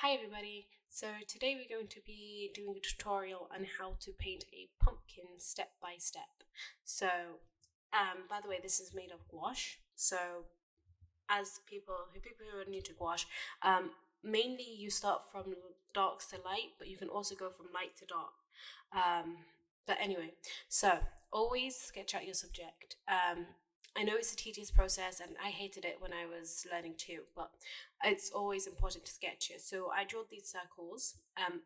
Hi everybody, so today we're going to be doing a tutorial on how to paint a pumpkin step by step. So, by the way, this is made of gouache. So, as people who are new to gouache, mainly you start from darks to light, but you can also go from light to dark. But anyway, so always sketch out your subject. I know it's a tedious process and I hated it when I was learning too, but it's always important to sketch it. So I drew these circles,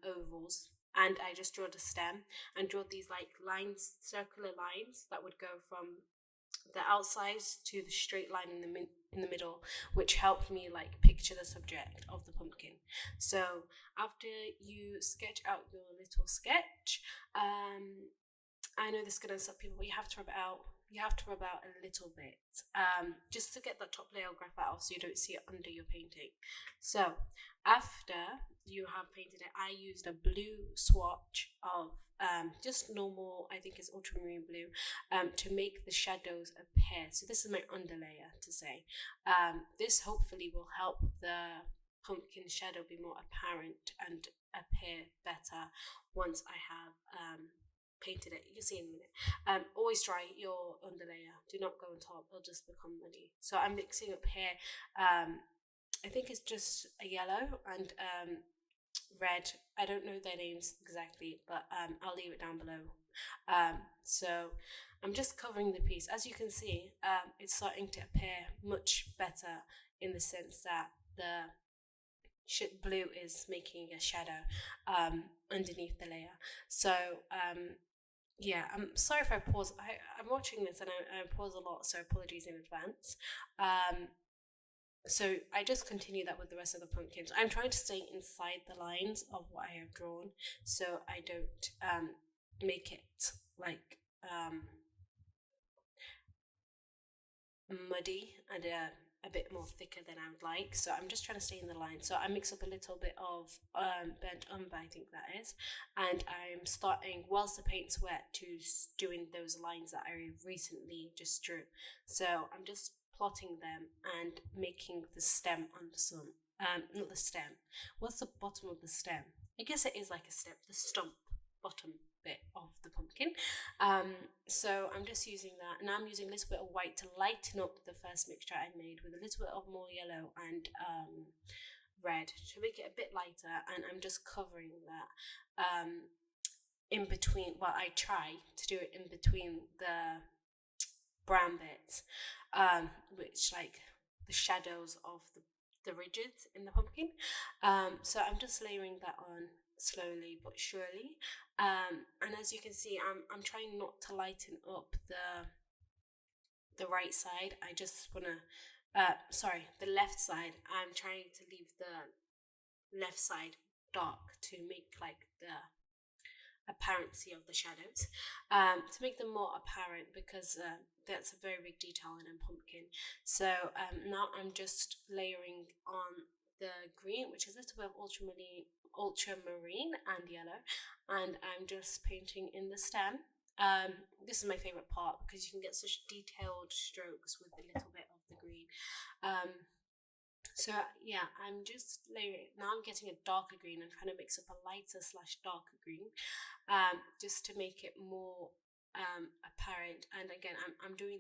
ovals, and I just drew the stem and drew these like lines, circular lines that would go from the outside to the straight line in the middle, which helped me like picture the subject of the pumpkin. So after you sketch out your little sketch, I know this is gonna stop people, but you have to rub it out. You have to rub out a little bit, just to get the top layer of graphite off, so you don't see it under your painting. So after you have painted it, I used a blue swatch of just normal, I think it's ultramarine blue, to make the shadows appear. So this is my underlayer to say. This hopefully will help the pumpkin shadow be more apparent and appear better once I have painted it. You can see in a minute. Always dry your underlayer. Do not go on top. It'll just become muddy. So I'm mixing up here. I think it's just a yellow and red. I don't know their names exactly, but I'll leave it down below. So I'm just covering the piece. As you can see, it's starting to appear much better in the sense that the blue is making a shadow underneath the layer. So yeah, I'm sorry if I pause. I'm watching this and I pause a lot, so apologies in advance. So I just continue that with the rest of the pumpkins. I'm trying to stay inside the lines of what I have drawn, so I don't make it like muddy and a bit more thicker than I would like. So I'm just trying to stay in the line. So I mix up a little bit of burnt umber, I think that is, and I'm starting whilst the paint's wet to doing those lines that I recently just drew. So I'm just plotting them and making the stem on some, not the stem. What's the bottom of the stem? I guess it is like a stem, the stump bottom bit of the pumpkin. So I'm just using that, and I'm using a little bit of white to lighten up the first mixture I made with a little bit of more yellow and red to make it a bit lighter, and I'm just covering that in between. Well, I try to do it in between the brown bits, which like the shadows of the ridges in the pumpkin. So I'm just layering that on slowly but surely, and as you can see, I'm trying not to lighten up the right side. I just wanna the left side. I'm trying to leave the left side dark to make like the apparency of the shadows, to make them more apparent, because that's a very big detail in a pumpkin. So now I'm just layering on the green, which is a little bit of ultramarine and yellow, and I'm just painting in the stem. This is my favorite part because you can get such detailed strokes with a little bit of the green. So yeah, I'm just layering. Now I'm getting a darker green and trying to mix up a lighter / darker green, just to make it more apparent. And again, I'm doing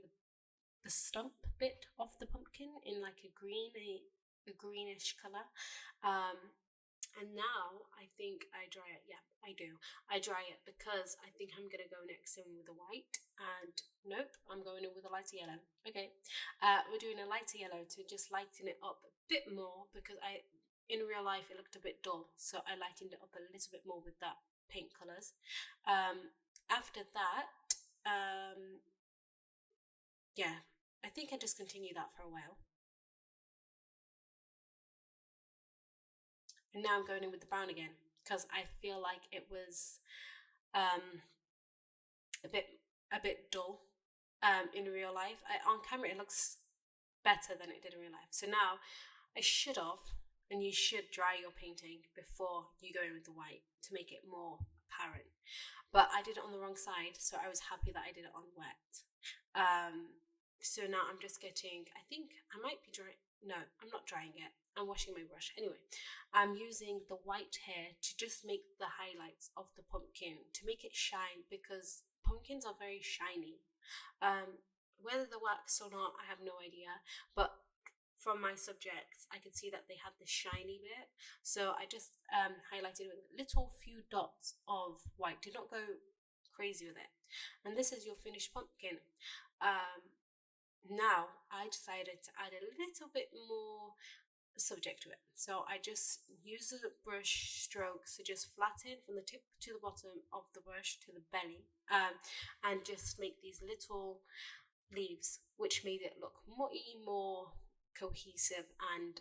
the stump bit of the pumpkin in like a greenish color. And now I think I dry it. Yeah, I do. I dry it because I think I'm gonna go next in with the white. And nope, I'm going in with a lighter yellow. Okay, we're doing a lighter yellow to just lighten it up a bit more, because in real life it looked a bit dull, so I lightened it up a little bit more with that paint colors. After that, yeah, I think I just continue that for a while. And now I'm going in with the brown again because I feel like it was a bit dull in real life. On camera it looks better than it did in real life. So now I should have, and you should dry your painting before you go in with the white to make it more apparent. But I did it on the wrong side, so I was happy that I did it on wet. So now I'm just getting, I think I might be drying, no, I'm not drying it. I'm washing my brush. Anyway, I'm using the white hair to just make the highlights of the pumpkin, to make it shine, because pumpkins are very shiny. Whether they wax or not, I have no idea, but from my subjects, I could see that they had the shiny bit. So I just highlighted with little few dots of white. Did not go crazy with it. And this is your finished pumpkin. Now I decided to add a little bit more subject to it. So I just use the brush strokes to just flatten from the tip to the bottom of the brush to the belly, and just make these little leaves, which made it look more cohesive and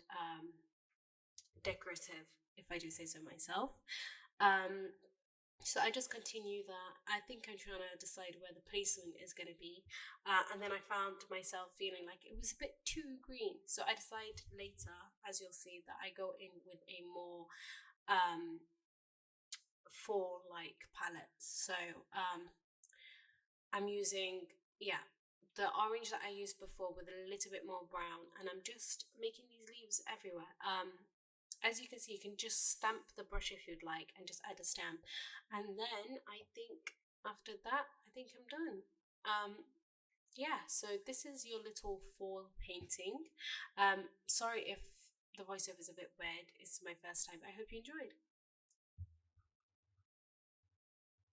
decorative, if I do say so myself. So I just continue that. I think I'm trying to decide where the placement is going to be. And then I found myself feeling like it was a bit too green. So I decide later, as you'll see, that I go in with a more fall-like palette. So I'm using, the orange that I used before with a little bit more brown. And I'm just making these leaves everywhere. As you can see, you can just stamp the brush if you'd like and just add a stamp. And then I think after that, I think I'm done. So this is your little fall painting. Sorry if the voiceover is a bit weird. It's my first time. I hope you enjoyed.